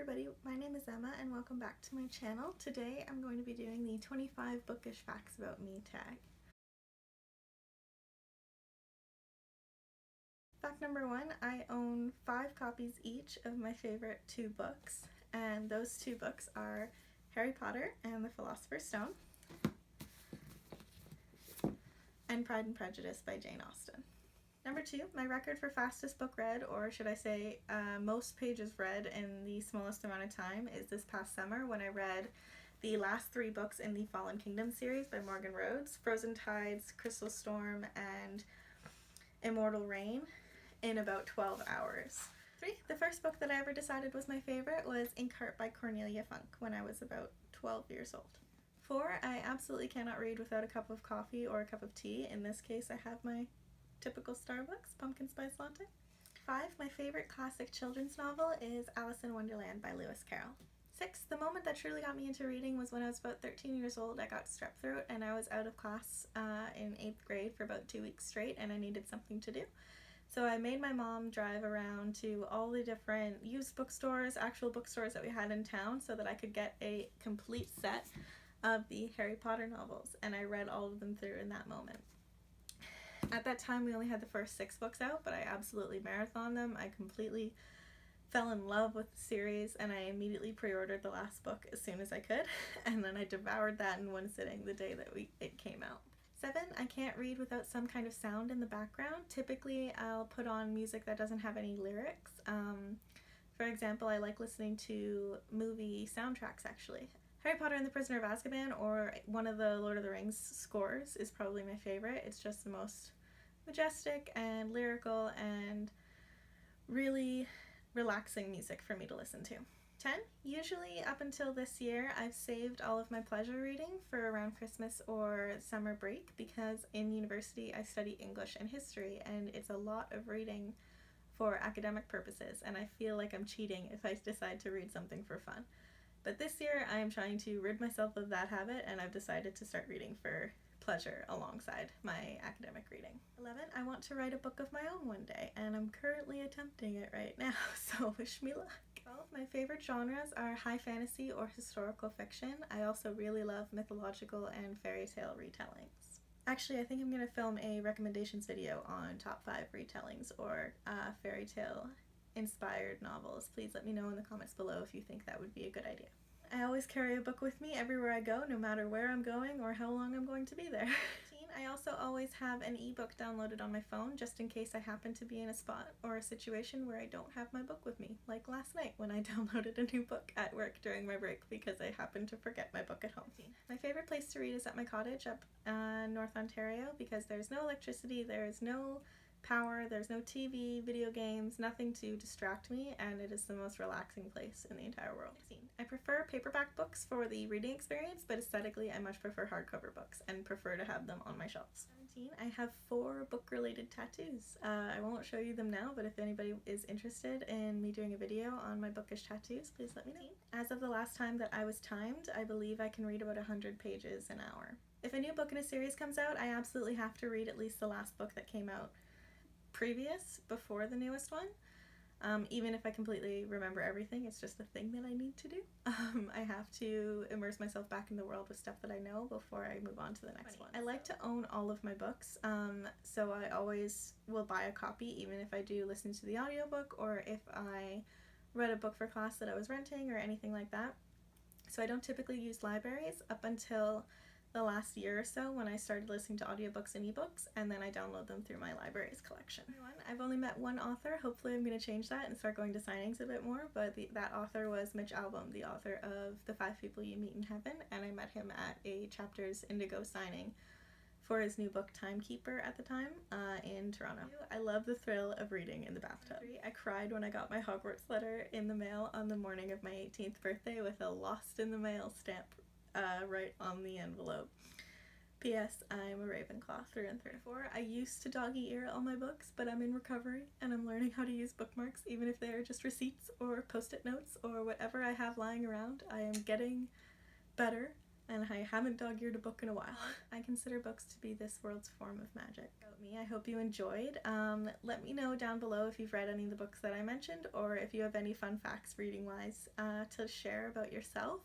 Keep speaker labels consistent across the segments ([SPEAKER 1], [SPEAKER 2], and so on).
[SPEAKER 1] everybody, my name is Emma and welcome back to my channel. Today I'm going to be doing the 25 bookish facts about me tag. Fact number 1, I own 5 copies each of my favorite 2 books, and those 2 books are Harry Potter and the Philosopher's Stone and Pride and Prejudice by Jane Austen. Number 2, my record for fastest book read, or should I say most pages read in the smallest amount of time, is this past summer when I read the last 3 books in the Fallen Kingdom series by Morgan Rhodes, Frozen Tides, Crystal Storm, and Immortal Reign, in about 12 hours. 3, the first book that I ever decided was my favorite was Inkheart by Cornelia Funk when I was about 12 years old. 4, I absolutely cannot read without a cup of coffee or a cup of tea. In this case, I have my typical Starbucks pumpkin spice latte. 5, my favorite classic children's novel is Alice in Wonderland by Lewis Carroll. 6, the moment that truly got me into reading was when I was about 13 years old. I got strep throat and I was out of class in 8th grade for about 2 weeks straight, and I needed something to do. So I made my mom drive around to all the different used bookstores, actual bookstores that we had in town, so that I could get a complete set of the Harry Potter novels, and I read all of them through in that moment. At that time we only had the first 6 books out, but I absolutely marathoned them. I completely fell in love with the series and I immediately pre-ordered the last book as soon as I could, and then I devoured that in one sitting the day that it came out. 7, I can't read without some kind of sound in the background. Typically I'll put on music that doesn't have any lyrics. For example, I like listening to movie soundtracks actually. Harry Potter and the Prisoner of Azkaban, or one of the Lord of the Rings scores, is probably my favorite. It's just the most majestic and lyrical and really relaxing music for me to listen to. 10, usually up until this year I've saved all of my pleasure reading for around Christmas or summer break, because in university I study English and history and it's a lot of reading for academic purposes, and I feel like I'm cheating if I decide to read something for fun. But this year I am trying to rid myself of that habit, and I've decided to start reading for pleasure alongside my academic reading. 11, I want to write a book of my own one day, and I'm currently attempting it right now, so wish me luck. 12, my favorite genres are high fantasy or historical fiction. I also really love mythological and fairy tale retellings. Actually, I think I'm going to film a recommendations video on top 5 retellings or fairy tale inspired novels. Please let me know in the comments below if you think that would be a good idea. I always carry a book with me everywhere I go, no matter where I'm going or how long I'm going to be there. I also always have an ebook downloaded on my phone just in case I happen to be in a spot or a situation where I don't have my book with me, like last night when I downloaded a new book at work during my break because I happened to forget my book at home. My favorite place to read is at my cottage up North Ontario, because there's no electricity, there's no power, there's no TV, video games, nothing to distract me, and it is the most relaxing place in the entire world. I prefer paperback books for the reading experience, but aesthetically I much prefer hardcover books and prefer to have them on my shelves. 17, I have 4 book-related tattoos. I won't show you them now, but if anybody is interested in me doing a video on my bookish tattoos, please let me know. As of the last time that I was timed, I believe I can read about 100 pages an hour. If a new book in a series comes out, I absolutely have to read at least the last book that came out before the newest one. Even if I completely remember everything, it's just a thing that I need to do. I have to immerse myself back in the world with stuff that I know before I move on to the next one. I like to own all of my books, so I always will buy a copy, even if I do listen to the audiobook or if I read a book for class that I was renting or anything like that. So I don't typically use libraries up until the last year or so when I started listening to audiobooks and ebooks, and then I download them through my library's collection. I've only met one author. Hopefully I'm going to change that and start going to signings a bit more, but that author was Mitch Albom, the author of The 5 People You Meet in Heaven, and I met him at a Chapters Indigo signing for his new book Timekeeper at the time in Toronto. I love the thrill of reading in the bathtub. I cried when I got my Hogwarts letter in the mail on the morning of my 18th birthday with a lost in the mail stamp right on the envelope. P.S. I'm a Ravenclaw through and through. 4, I used to doggy ear all my books, but I'm in recovery and I'm learning how to use bookmarks, even if they're just receipts or post-it notes or whatever I have lying around. I am getting better and I haven't dog-eared a book in a while. I consider books to be this world's form of magic. About me, I hope you enjoyed. Let me know down below if you've read any of the books that I mentioned, or if you have any fun facts reading-wise to share about yourself.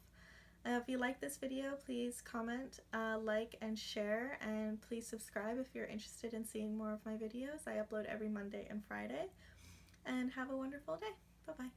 [SPEAKER 1] If you like this video, please comment, like, and share, and please subscribe if you're interested in seeing more of my videos. I upload every Monday and Friday. And have a wonderful day. Bye-bye.